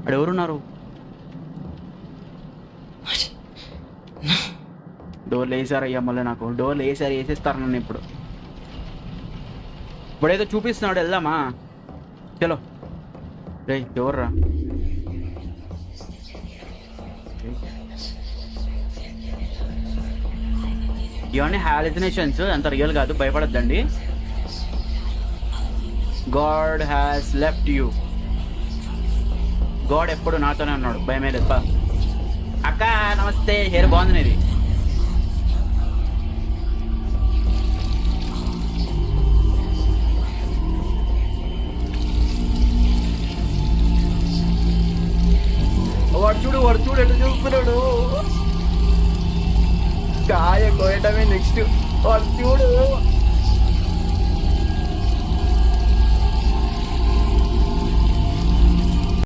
అక్కడ ఎవరున్నారు? డోర్లు వేసారు అయ్యా, మళ్ళీ నాకు డోర్లు వేసేస్తారు నన్ను. ఇప్పుడేదో చూపిస్తున్నాడు, వెళ్దామా? చలో రే, ఎవర్రా? ఇవన్నీ హాలిసినేషన్స్, అంత రియల్ కాదు, భయపడద్దండి. God has left you. God ఎప్పుడు నాతోనే ఉన్నాడు, భయమే లేదు. అక్క నమస్తే, హెయిర్ బాగుంది ఇది. వాడు చూడు ఎటు చూస్తున్నాడు. కాయ కోయటమే నెక్స్ట్. వాడు చూడు.